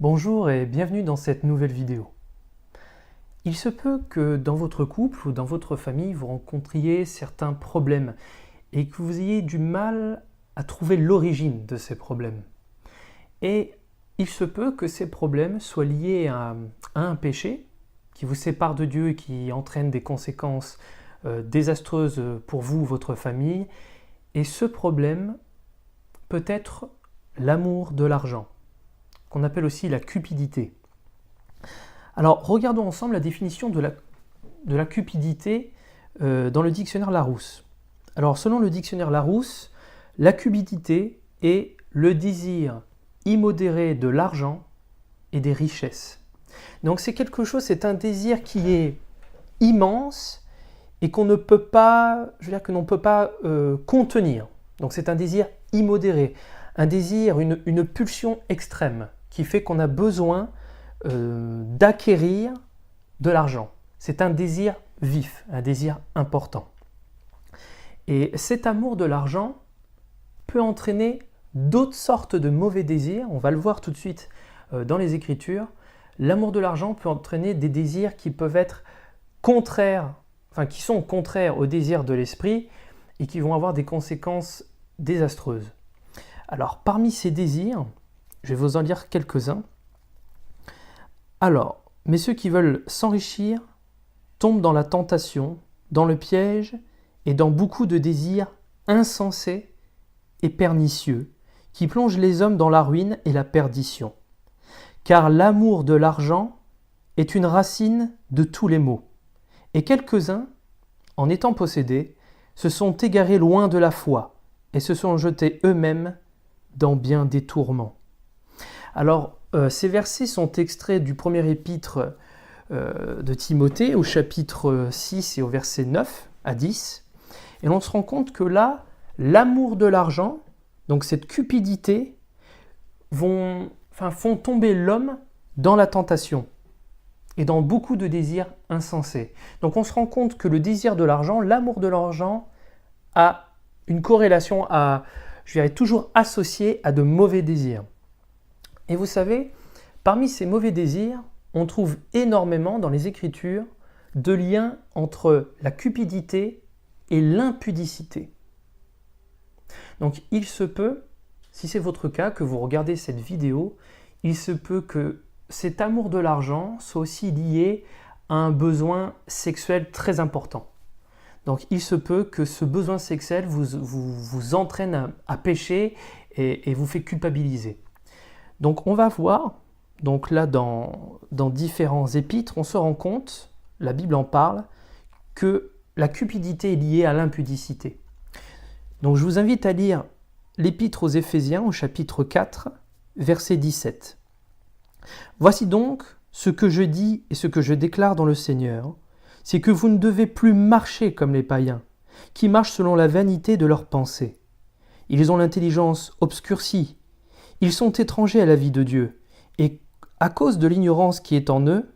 Bonjour et bienvenue dans cette nouvelle vidéo. Il se peut que dans votre couple ou dans votre famille, vous rencontriez certains problèmes et que vous ayez du mal à trouver l'origine de ces problèmes. Et il se peut que ces problèmes soient liés à un péché qui vous sépare de Dieu et qui entraîne des conséquences désastreuses pour vous ou votre famille. Et ce problème peut être l'amour de l'argent, qu'on appelle aussi la cupidité. Alors, regardons ensemble la définition de la cupidité dans le dictionnaire Larousse. Alors, selon le dictionnaire Larousse, la cupidité est le désir immodéré de l'argent et des richesses. Donc, c'est un désir qui est immense et qu'on ne peut pas, contenir. Donc, c'est un désir immodéré, un désir, une pulsion extrême qui fait qu'on a besoin d'acquérir de l'argent. C'est un désir vif, un désir important. Et cet amour de l'argent peut entraîner d'autres sortes de mauvais désirs. On va le voir tout de suite dans les Écritures. L'amour de l'argent peut entraîner des désirs qui peuvent être contraires, qui sont contraires au désir de l'esprit et qui vont avoir des conséquences désastreuses. Alors, parmi ces désirs, je vais vous en lire quelques-uns. Alors, mais ceux qui veulent s'enrichir tombent dans la tentation, dans le piège et dans beaucoup de désirs insensés et pernicieux qui plongent les hommes dans la ruine et la perdition. Car l'amour de l'argent est une racine de tous les maux. Et quelques-uns, en étant possédés, se sont égarés loin de la foi et se sont jetés eux-mêmes dans bien des tourments. Alors, ces versets sont extraits du premier épître de Timothée au chapitre 6 et au verset 9 à 10. Et on se rend compte que là, l'amour de l'argent, donc cette cupidité, font tomber l'homme dans la tentation et dans beaucoup de désirs insensés. Donc on se rend compte que le désir de l'argent, l'amour de l'argent, a une corrélation toujours associée à de mauvais désirs. Et vous savez, parmi ces mauvais désirs, on trouve énormément dans les Écritures de liens entre la cupidité et l'impudicité. Donc il se peut, si c'est votre cas, que vous regardez cette vidéo, il se peut que cet amour de l'argent soit aussi lié à un besoin sexuel très important. Donc il se peut que ce besoin sexuel vous entraîne à pécher et vous fait culpabiliser. Donc on va voir, donc là dans différents épîtres, on se rend compte, la Bible en parle, que la cupidité est liée à l'impudicité. Donc je vous invite à lire l'épître aux Éphésiens au chapitre 4, verset 17. « Voici donc ce que je dis et ce que je déclare dans le Seigneur, c'est que vous ne devez plus marcher comme les païens, qui marchent selon la vanité de leurs pensées. Ils ont l'intelligence obscurcie, ils sont étrangers à la vie de Dieu, et à cause de l'ignorance qui est en eux,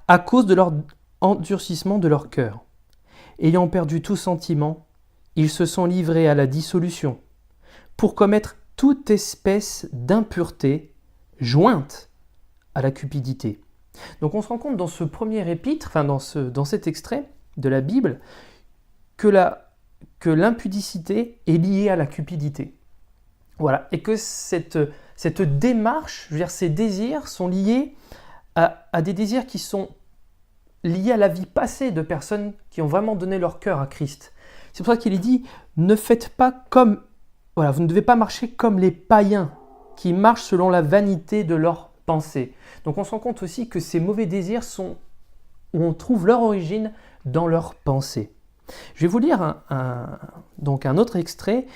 à cause de leur endurcissement de leur cœur, ayant perdu tout sentiment, ils se sont livrés à la dissolution, pour commettre toute espèce d'impureté jointe à la cupidité. » Donc on se rend compte dans ce premier épître, dans cet extrait de la Bible, que l'impudicité est liée à la cupidité. Voilà, et que cette démarche, ces désirs sont liés à des désirs qui sont liés à la vie passée de personnes qui ont vraiment donné leur cœur à Christ. C'est pour ça qu'il est dit, ne faites pas comme, vous ne devez pas marcher comme les païens qui marchent selon la vanité de leurs pensées. Donc on se rend compte aussi que ces mauvais désirs où on trouve leur origine dans leurs pensées. Je vais vous lire un autre extrait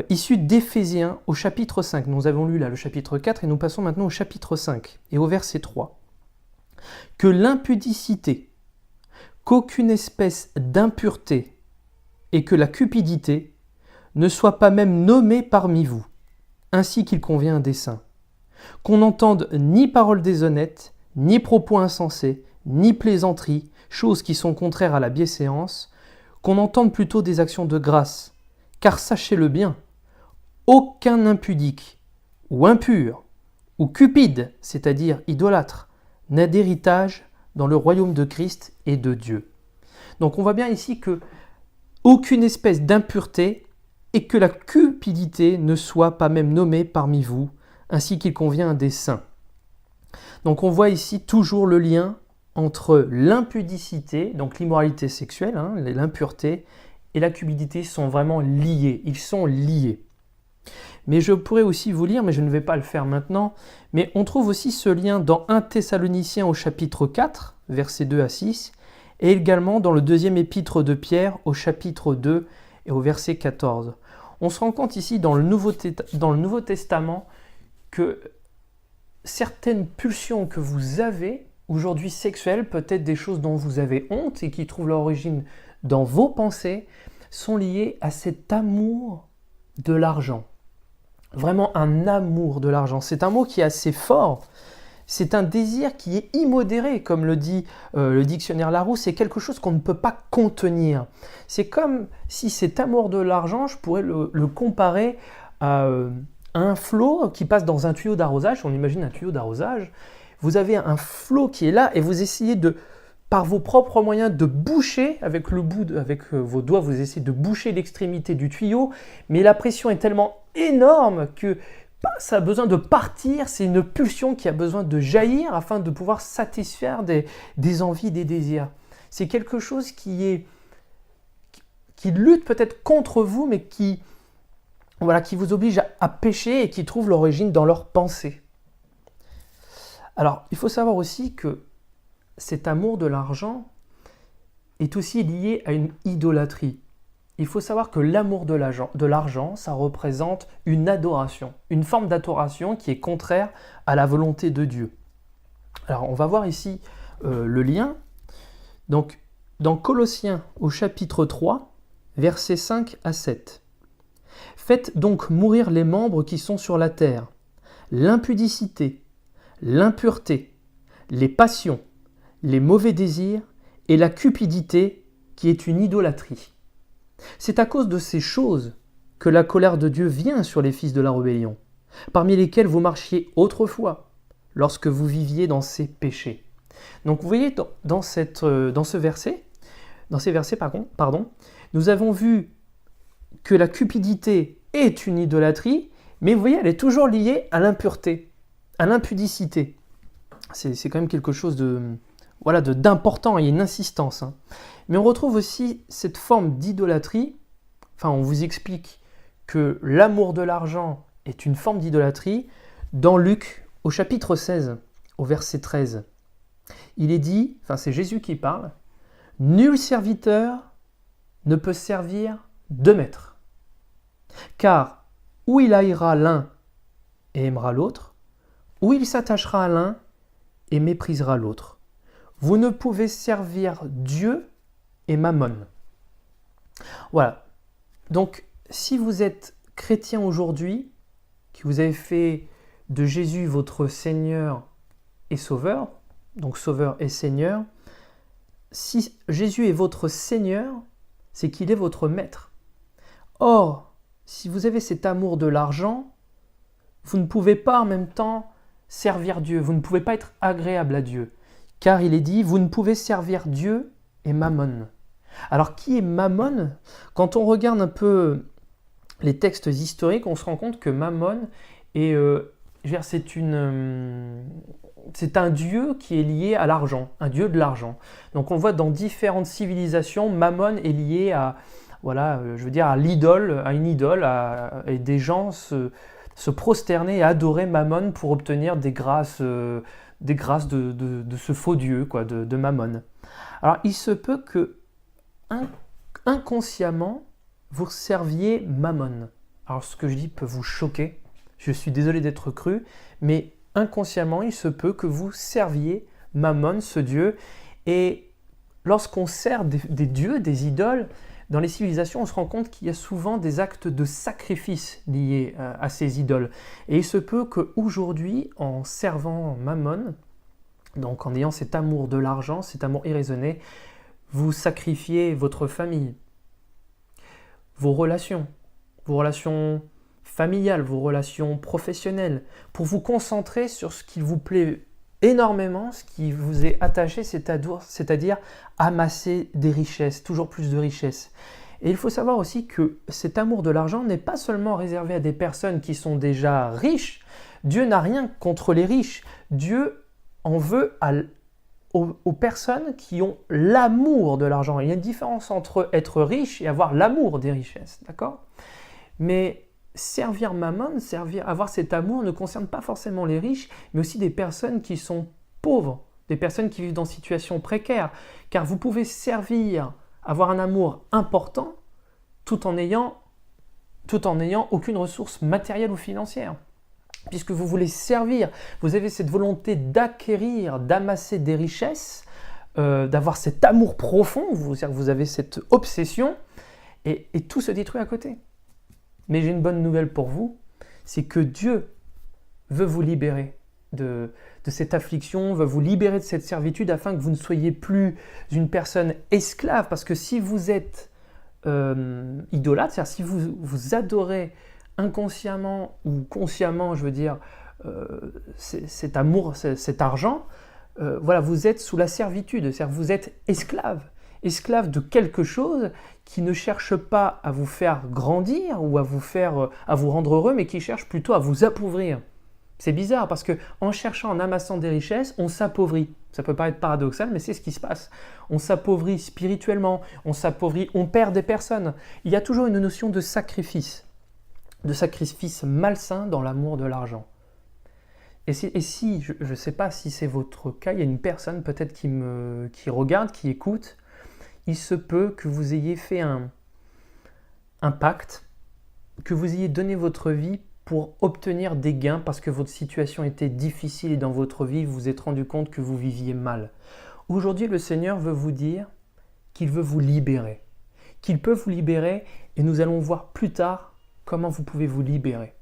issu d'Éphésiens au chapitre 5. Nous avons lu là le chapitre 4 et nous passons maintenant au chapitre 5 et au verset 3. « Que l'impudicité, qu'aucune espèce d'impureté et que la cupidité ne soient pas même nommées parmi vous, ainsi qu'il convient des saints. Qu'on n'entende ni paroles déshonnêtes, ni propos insensés, ni plaisanteries, choses qui sont contraires à la bienséance, qu'on entende plutôt des actions de grâce. Car sachez-le bien, aucun impudique, ou impur, ou cupide, c'est-à-dire idolâtre, n'a d'héritage dans le royaume de Christ et de Dieu. Donc on voit bien ici que aucune espèce d'impureté et que la cupidité ne soit pas même nommée parmi vous, ainsi qu'il convient à des saints. Donc on voit ici toujours le lien entre l'impudicité, donc l'immoralité sexuelle, l'impureté, et la cupidité sont vraiment liés, ils sont liés. Mais je pourrais aussi vous lire, mais je ne vais pas le faire maintenant, mais on trouve aussi ce lien dans 1 Thessaloniciens au chapitre 4, versets 2 à 6, et également dans le deuxième épître de Pierre au chapitre 2 et au verset 14. On se rend compte ici dans le Nouveau Testament que certaines pulsions que vous avez aujourd'hui sexuelles, peut-être des choses dont vous avez honte et qui trouvent leur origine dans vos pensées, sont liées à cet amour de l'argent. Vraiment un amour de l'argent. C'est un mot qui est assez fort. C'est un désir qui est immodéré, comme le dit le dictionnaire Larousse. C'est quelque chose qu'on ne peut pas contenir. C'est comme si cet amour de l'argent, je pourrais le comparer à un flot qui passe dans un tuyau d'arrosage. On imagine un tuyau d'arrosage. Vous avez un flot qui est là et vous essayez par vos propres moyens de boucher, avec vos doigts, vous essayez de boucher l'extrémité du tuyau, mais la pression est tellement énorme que ça a besoin de partir, c'est une pulsion qui a besoin de jaillir afin de pouvoir satisfaire des envies, des désirs. C'est quelque chose qui lutte peut-être contre vous, mais qui vous oblige à pécher et qui trouve l'origine dans leurs pensées. Alors, il faut savoir aussi que cet amour de l'argent est aussi lié à une idolâtrie. Il faut savoir que l'amour de l'argent, ça représente une adoration, une forme d'adoration qui est contraire à la volonté de Dieu. Alors, on va voir ici le lien. Donc, dans Colossiens au chapitre 3, versets 5 à 7. « Faites donc mourir les membres qui sont sur la terre, l'impudicité, l'impureté, les passions, les mauvais désirs et la cupidité qui est une idolâtrie. C'est à cause de ces choses que la colère de Dieu vient sur les fils de la rébellion, parmi lesquels vous marchiez autrefois, lorsque vous viviez dans ces péchés. » Donc vous voyez, dans ces versets, nous avons vu que la cupidité est une idolâtrie, mais vous voyez, elle est toujours liée à l'impureté, à l'impudicité. C'est quand même quelque chose d'important, il y a une insistance. Mais on retrouve aussi cette forme d'idolâtrie, on vous explique que l'amour de l'argent est une forme d'idolâtrie dans Luc au chapitre 16, au verset 13. Il est dit, c'est Jésus qui parle, « Nul serviteur ne peut servir deux maîtres, car ou il haïra l'un et aimera l'autre, ou il s'attachera à l'un et méprisera l'autre. Vous ne pouvez servir Dieu et Mammon. » Voilà. Donc, si vous êtes chrétien aujourd'hui, que vous avez fait de Jésus votre Seigneur et Sauveur, donc Sauveur et Seigneur, si Jésus est votre Seigneur, c'est qu'il est votre Maître. Or, si vous avez cet amour de l'argent, vous ne pouvez pas en même temps servir Dieu, vous ne pouvez pas être agréable à Dieu, car il est dit, vous ne pouvez servir Dieu et Mammon. Alors, qui est Mammon ? Quand on regarde un peu les textes historiques, on se rend compte que Mammon est, c'est un dieu qui est lié à l'argent, un dieu de l'argent. Donc on voit dans différentes civilisations, Mammon est lié à, à l'idole, à une idole, et des gens se prosterner et adorer Mammon pour obtenir des grâces de ce faux dieu, de Mammon. Alors il se peut que inconsciemment, vous serviez Mammon. Alors ce que je dis peut vous choquer, je suis désolé d'être cru, mais inconsciemment, il se peut que vous serviez Mammon, ce dieu. Et lorsqu'on sert des dieux, des idoles, dans les civilisations, on se rend compte qu'il y a souvent des actes de sacrifice liés à ces idoles. Et il se peut qu'aujourd'hui, en servant Mammon, donc en ayant cet amour de l'argent, cet amour irraisonné, vous sacrifiez votre famille, vos relations familiales, vos relations professionnelles, pour vous concentrer sur ce qui vous plaît énormément, ce qui vous est attaché, c'est-à-dire amasser des richesses, toujours plus de richesses. Et il faut savoir aussi que cet amour de l'argent n'est pas seulement réservé à des personnes qui sont déjà riches. Dieu n'a rien contre les riches. Dieu en veut aux personnes qui ont l'amour de l'argent. Il y a une différence entre être riche et avoir l'amour des richesses, d'accord ? Mais servir Mammon, avoir cet amour ne concerne pas forcément les riches, mais aussi des personnes qui sont pauvres, des personnes qui vivent dans des situations précaires. Car vous pouvez servir, avoir un amour important, tout en n'ayant aucune ressource matérielle ou financière. Puisque vous voulez servir, vous avez cette volonté d'acquérir, d'amasser des richesses, d'avoir cet amour profond, vous avez cette obsession, et tout se détruit à côté. Mais j'ai une bonne nouvelle pour vous, c'est que Dieu veut vous libérer de cette affliction, veut vous libérer de cette servitude afin que vous ne soyez plus une personne esclave. Parce que si vous êtes idolâtre, c'est-à-dire si vous adorez inconsciemment ou consciemment, je veux dire, cet amour, cet argent, voilà, vous êtes sous la servitude, c'est-à-dire vous êtes esclave de quelque chose qui ne cherche pas à vous faire grandir ou à vous rendre heureux, mais qui cherche plutôt à vous appauvrir. C'est bizarre parce que en cherchant, en amassant des richesses, on s'appauvrit. Ça peut paraître paradoxal, mais c'est ce qui se passe. On s'appauvrit spirituellement, on perd des personnes. Il y a toujours une notion de sacrifice malsain dans l'amour de l'argent. Et si je ne sais pas si c'est votre cas, il y a une personne peut-être qui regarde, qui écoute, il se peut que vous ayez fait un pacte, que vous ayez donné votre vie pour obtenir des gains parce que votre situation était difficile et dans votre vie, vous vous êtes rendu compte que vous viviez mal. Aujourd'hui, le Seigneur veut vous dire qu'il veut vous libérer, qu'il peut vous libérer et nous allons voir plus tard comment vous pouvez vous libérer.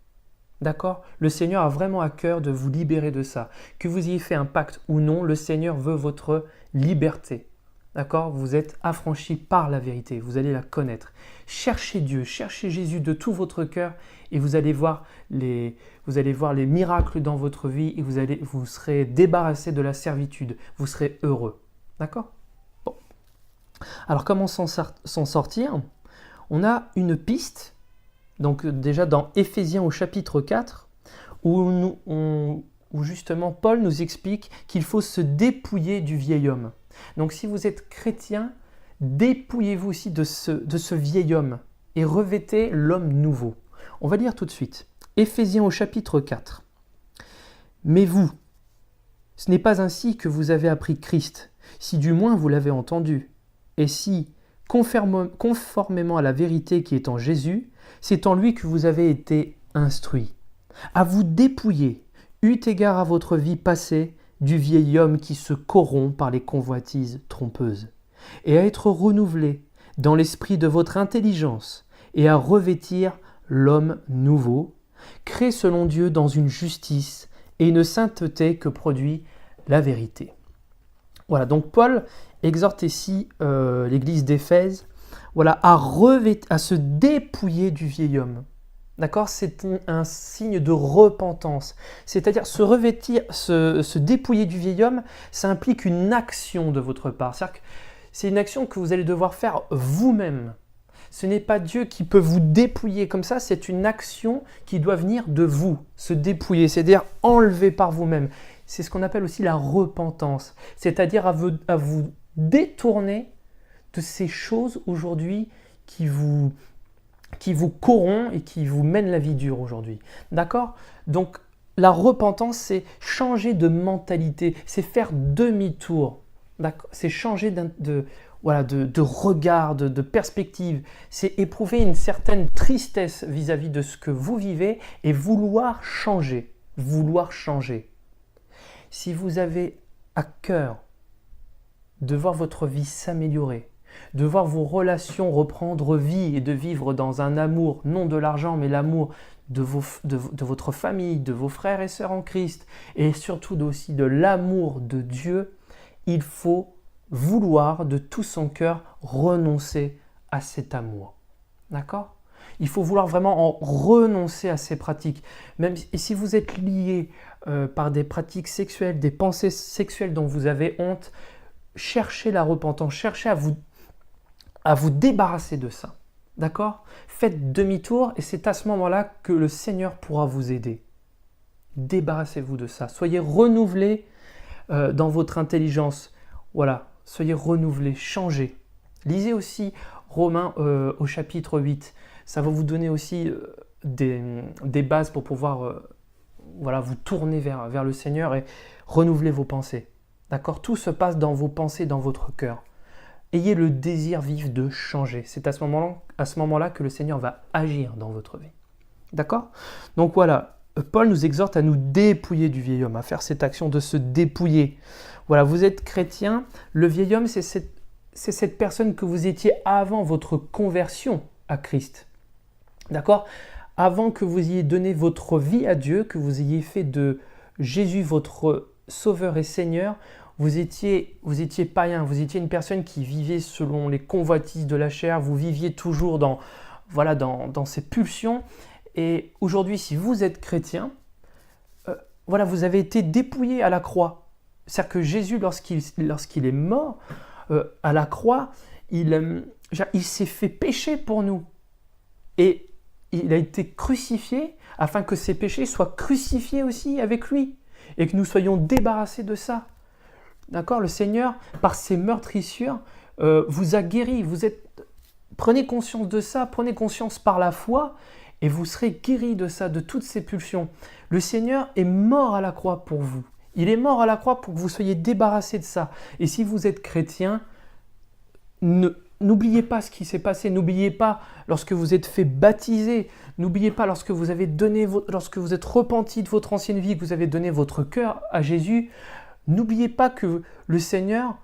D'accord ? Le Seigneur a vraiment à cœur de vous libérer de ça. Que vous ayez fait un pacte ou non, le Seigneur veut votre liberté. D'accord ? Vous êtes affranchis par la vérité, vous allez la connaître. Cherchez Dieu, cherchez Jésus de tout votre cœur et vous allez voir les miracles dans votre vie et vous serez débarrassé de la servitude, vous serez heureux. D'accord ? Bon. Alors comment s'en sortir ? On a une piste, donc déjà dans Éphésiens au chapitre 4, où justement Paul nous explique qu'il faut se dépouiller du vieil homme. Donc si vous êtes chrétien, dépouillez-vous aussi de ce vieil homme et revêtez l'homme nouveau. On va lire tout de suite. Éphésiens au chapitre 4. Mais vous, ce n'est pas ainsi que vous avez appris Christ, si du moins vous l'avez entendu, et si, conformément à la vérité qui est en Jésus, c'est en lui que vous avez été instruits. À vous dépouiller, eu égard à votre vie passée, du vieil homme qui se corrompt par les convoitises trompeuses, et à être renouvelé dans l'esprit de votre intelligence, et à revêtir l'homme nouveau, créé selon Dieu dans une justice et une sainteté que produit la vérité. Voilà, donc Paul exhorte ici l'église d'Éphèse à se dépouiller du vieil homme. D'accord ? C'est un signe de repentance. C'est-à-dire se dépouiller du vieil homme, ça implique une action de votre part. C'est-à-dire que c'est une action que vous allez devoir faire vous-même. Ce n'est pas Dieu qui peut vous dépouiller comme ça, c'est une action qui doit venir de vous, se dépouiller, c'est-à-dire enlever par vous-même. C'est ce qu'on appelle aussi la repentance, c'est-à-dire à vous détourner de ces choses aujourd'hui qui vous corrompent et qui vous mènent la vie dure aujourd'hui. D'accord ? Donc la repentance, c'est changer de mentalité, c'est faire demi-tour. D'accord ? C'est changer de regard, de perspective. C'est éprouver une certaine tristesse vis-à-vis de ce que vous vivez et vouloir changer. Si vous avez à cœur de voir votre vie s'améliorer, de voir vos relations reprendre vie et de vivre dans un amour, non de l'argent, mais l'amour de votre famille, de vos frères et sœurs en Christ, et surtout aussi de l'amour de Dieu, il faut vouloir de tout son cœur renoncer à cet amour. D'accord ? Il faut vouloir vraiment en renoncer à ces pratiques. Même si vous êtes lié par des pratiques sexuelles, des pensées sexuelles dont vous avez honte, cherchez la repentance, cherchez à vous débarrasser de ça. D'accord ? Faites demi-tour et c'est à ce moment-là que le Seigneur pourra vous aider. Débarrassez-vous de ça. Soyez renouvelés dans votre intelligence. Voilà, soyez renouvelés, changez. Lisez aussi Romains au chapitre 8. Ça va vous donner aussi des bases pour pouvoir vous tourner vers le Seigneur et renouveler vos pensées. D'accord ? Tout se passe dans vos pensées, dans votre cœur. Ayez le désir vif de changer. C'est à ce moment-là que le Seigneur va agir dans votre vie. D'accord ? Donc voilà, Paul nous exhorte à nous dépouiller du vieil homme, à faire cette action de se dépouiller. Voilà, vous êtes chrétien, le vieil homme, c'est cette personne que vous étiez avant votre conversion à Christ. D'accord ? Avant que vous ayez donné votre vie à Dieu, que vous ayez fait de Jésus votre Sauveur et Seigneur, vous étiez païen, vous étiez une personne qui vivait selon les convoitises de la chair, vous viviez toujours dans ces pulsions. Et aujourd'hui, si vous êtes chrétien, vous avez été dépouillé à la croix. C'est-à-dire que Jésus, lorsqu'il est mort à la croix, il s'est fait pécher pour nous. Et il a été crucifié afin que ces péchés soient crucifiés aussi avec lui et que nous soyons débarrassés de ça. D'accord ? Le Seigneur, par ses meurtrissures, vous a guéri. Prenez conscience de ça, prenez conscience par la foi et vous serez guéri de ça, de toutes ces pulsions. Le Seigneur est mort à la croix pour vous. Il est mort à la croix pour que vous soyez débarrassés de ça. Et si vous êtes chrétien, n'oubliez pas ce qui s'est passé. N'oubliez pas lorsque vous êtes fait baptiser. N'oubliez pas lorsque vous êtes repenti de votre ancienne vie, que vous avez donné votre cœur à Jésus. N'oubliez pas que le Seigneur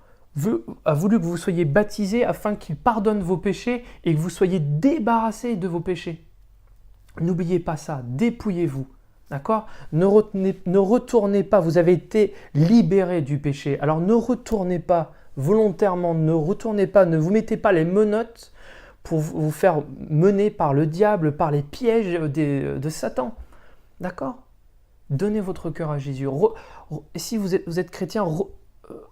a voulu que vous soyez baptisés afin qu'il pardonne vos péchés et que vous soyez débarrassés de vos péchés. N'oubliez pas ça, dépouillez-vous, d'accord ? Ne retournez pas, vous avez été libérés du péché. Alors ne retournez pas volontairement, ne vous mettez pas les menottes pour vous faire mener par le diable, par les pièges de Satan, d'accord ? Donnez votre cœur à Jésus. Si vous êtes chrétien,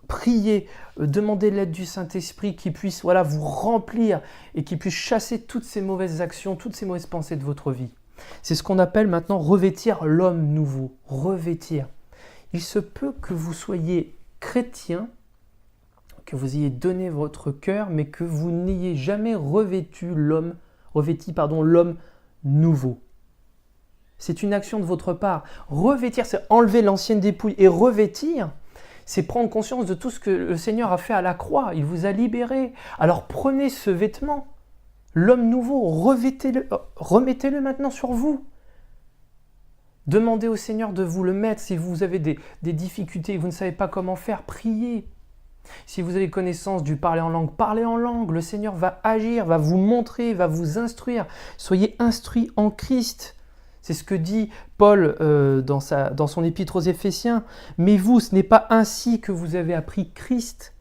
priez, demandez l'aide du Saint-Esprit qui puisse vous remplir et qui puisse chasser toutes ces mauvaises actions, toutes ces mauvaises pensées de votre vie. C'est ce qu'on appelle maintenant revêtir l'homme nouveau. Revêtir. Il se peut que vous soyez chrétien, que vous ayez donné votre cœur, mais que vous n'ayez jamais revêti l'homme nouveau. C'est une action de votre part. Revêtir, c'est enlever l'ancienne dépouille. Et revêtir, c'est prendre conscience de tout ce que le Seigneur a fait à la croix. Il vous a libéré. Alors prenez ce vêtement, l'homme nouveau, remettez-le maintenant sur vous. Demandez au Seigneur de vous le mettre. Si vous avez des difficultés, vous ne savez pas comment faire, priez. Si vous avez connaissance du parler en langue, parlez en langue. Le Seigneur va agir, va vous montrer, va vous instruire. Soyez instruits en Christ. C'est ce que dit Paul dans son épître aux Éphésiens. Mais vous, ce n'est pas ainsi que vous avez appris Christ,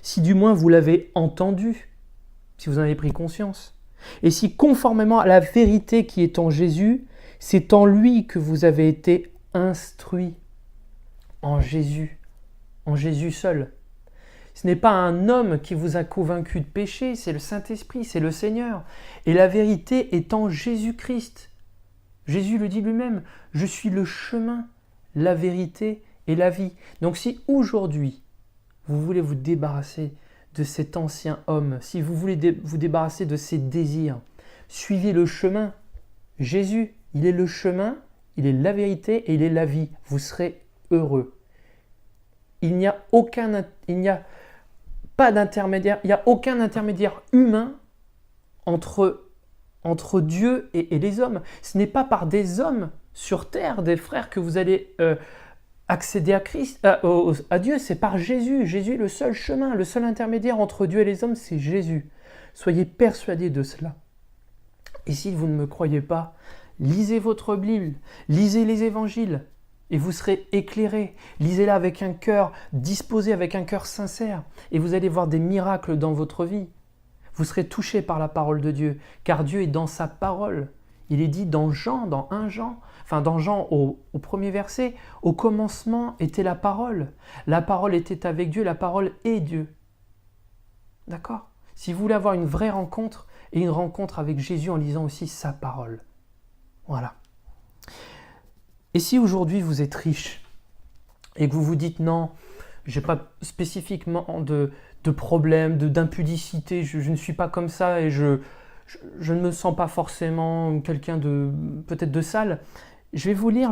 si du moins vous l'avez entendu, si vous en avez pris conscience. Et si conformément à la vérité qui est en Jésus, c'est en lui que vous avez été instruits. En Jésus seul. Ce n'est pas un homme qui vous a convaincu de péché, c'est le Saint-Esprit, c'est le Seigneur. Et la vérité est en Jésus-Christ. Jésus le dit lui-même, « Je suis le chemin, la vérité et la vie. » Donc si aujourd'hui, vous voulez vous débarrasser de cet ancien homme, si vous voulez vous débarrasser de ses désirs, suivez le chemin. Jésus, il est le chemin, il est la vérité et il est la vie. Vous serez heureux. Il n'y a pas d'intermédiaire, il n'y a aucun intermédiaire humain entre Dieu et les hommes. Ce n'est pas par des hommes sur terre, des frères, que vous allez accéder à Christ, à Dieu. C'est par Jésus. Jésus est le seul chemin, le seul intermédiaire entre Dieu et les hommes, c'est Jésus. Soyez persuadés de cela. Et si vous ne me croyez pas, lisez votre Bible, lisez les évangiles et vous serez éclairés. Lisez-la avec un cœur disposé, avec un cœur sincère et vous allez voir des miracles dans votre vie. Vous serez touchés par la parole de Dieu, car Dieu est dans sa parole. Il est dit dans Jean, dans Jean au premier verset, au commencement était la parole. La parole était avec Dieu, la parole est Dieu. D'accord ? Si vous voulez avoir une vraie rencontre, et une rencontre avec Jésus en lisant aussi sa parole. Voilà. Et si aujourd'hui vous êtes riche, et que vous vous dites non, je n'ai pas spécifiquement de problème, d'impudicité, je ne suis pas comme ça, et je ne me sens pas forcément quelqu'un de peut-être de sale, je vais vous lire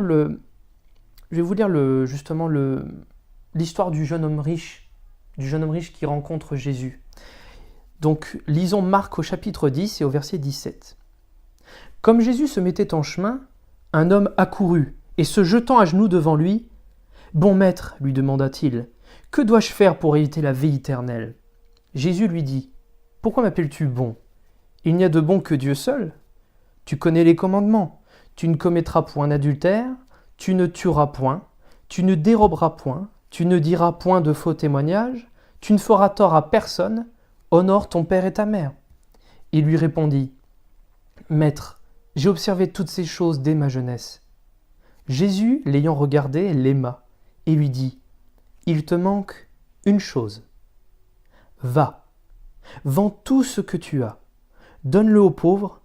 l'histoire du jeune homme riche qui rencontre Jésus. Donc, lisons Marc au chapitre 10 et au verset 17. « Comme Jésus se mettait en chemin, un homme accourut, et se jetant à genoux devant lui, « Bon maître, lui demanda-t-il, que dois-je faire pour hériter la vie éternelle ?» Jésus lui dit, « Pourquoi m'appelles-tu bon ? Il n'y a de bon que Dieu seul. Tu connais les commandements. Tu ne commettras point d'adultère, tu ne tueras point, tu ne déroberas point, tu ne diras point de faux témoignages, tu ne feras tort à personne, honore ton père et ta mère. » Il lui répondit, « Maître, j'ai observé toutes ces choses dès ma jeunesse. » Jésus, l'ayant regardé, l'aima et lui dit, « Il te manque une chose. Va, vends tout ce que tu as, donne-le aux pauvres,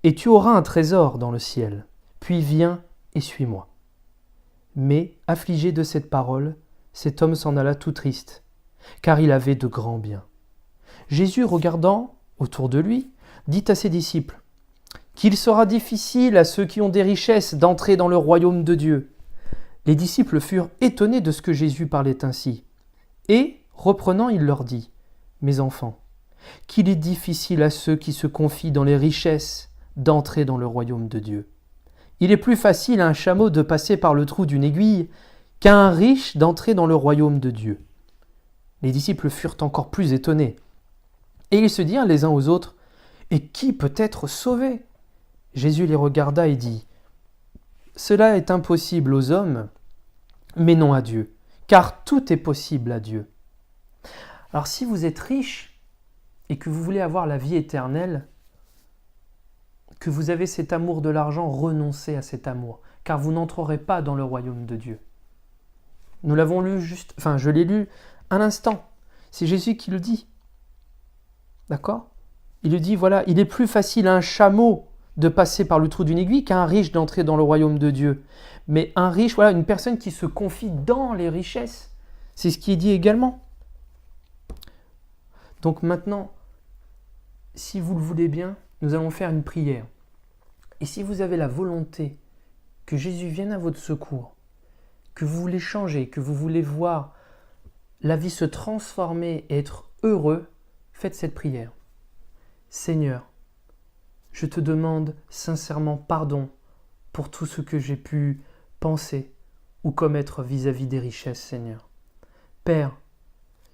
et tu auras un trésor dans le ciel. Puis viens et suis-moi. » Mais, affligé de cette parole, cet homme s'en alla tout triste, car il avait de grands biens. Jésus, regardant autour de lui, dit à ses disciples, « Qu'il sera difficile à ceux qui ont des richesses d'entrer dans le royaume de Dieu. » Les disciples furent étonnés de ce que Jésus parlait ainsi. Et, reprenant, il leur dit, « Mes enfants, qu'il est difficile à ceux qui se confient dans les richesses d'entrer dans le royaume de Dieu. Il est plus facile à un chameau de passer par le trou d'une aiguille qu'à un riche d'entrer dans le royaume de Dieu. » Les disciples furent encore plus étonnés. Et ils se dirent les uns aux autres, « Et qui peut être sauvé ?» Jésus les regarda et dit, « Cela est impossible aux hommes, mais non à Dieu, car tout est possible à Dieu. » Alors si vous êtes riche et que vous voulez avoir la vie éternelle, que vous avez cet amour de l'argent, renoncez à cet amour, car vous n'entrerez pas dans le royaume de Dieu. Nous l'avons lu je l'ai lu un instant. C'est Jésus qui le dit. D'accord ? Il le dit, voilà, il est plus facile à un chameau de passer par le trou d'une aiguille qu'à un riche d'entrer dans le royaume de Dieu. Mais un riche, voilà, une personne qui se confie dans les richesses. C'est ce qui est dit également. Donc maintenant, si vous le voulez bien, nous allons faire une prière. Et si vous avez la volonté que Jésus vienne à votre secours, que vous voulez changer, que vous voulez voir la vie se transformer et être heureux, faites cette prière. Seigneur, je te demande sincèrement pardon pour tout ce que j'ai pu penser ou commettre vis-à-vis des richesses, Seigneur. Père,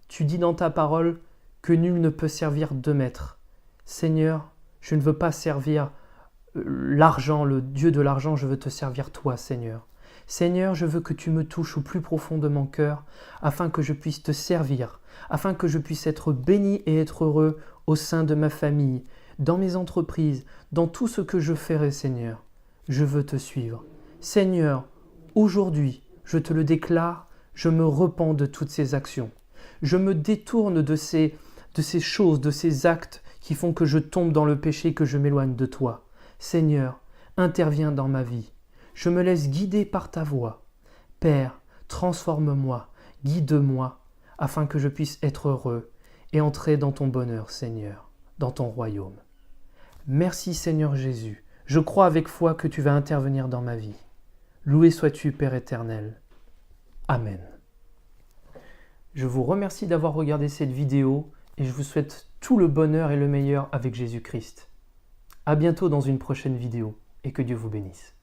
tu dis dans ta parole que nul ne peut servir deux maîtres. Seigneur, je ne veux pas servir l'argent, le Dieu de l'argent, je veux te servir toi, Seigneur. Seigneur, je veux que tu me touches au plus profond de mon cœur, afin que je puisse te servir, afin que je puisse être béni et être heureux au sein de ma famille, dans mes entreprises, dans tout ce que je ferai, Seigneur. Je veux te suivre. Seigneur, aujourd'hui, je te le déclare, je me repens de toutes ces actions. Je me détourne de ces choses, de ces actes qui font que je tombe dans le péché, que je m'éloigne de toi. Seigneur, interviens dans ma vie. Je me laisse guider par ta voix. Père, transforme-moi, guide-moi, afin que je puisse être heureux et entrer dans ton bonheur, Seigneur, dans ton royaume. Merci, Seigneur Jésus. Je crois avec foi que tu vas intervenir dans ma vie. Loué sois-tu, Père éternel. Amen. Je vous remercie d'avoir regardé cette vidéo et je vous souhaite tout le bonheur et le meilleur avec Jésus-Christ. À bientôt dans une prochaine vidéo et que Dieu vous bénisse.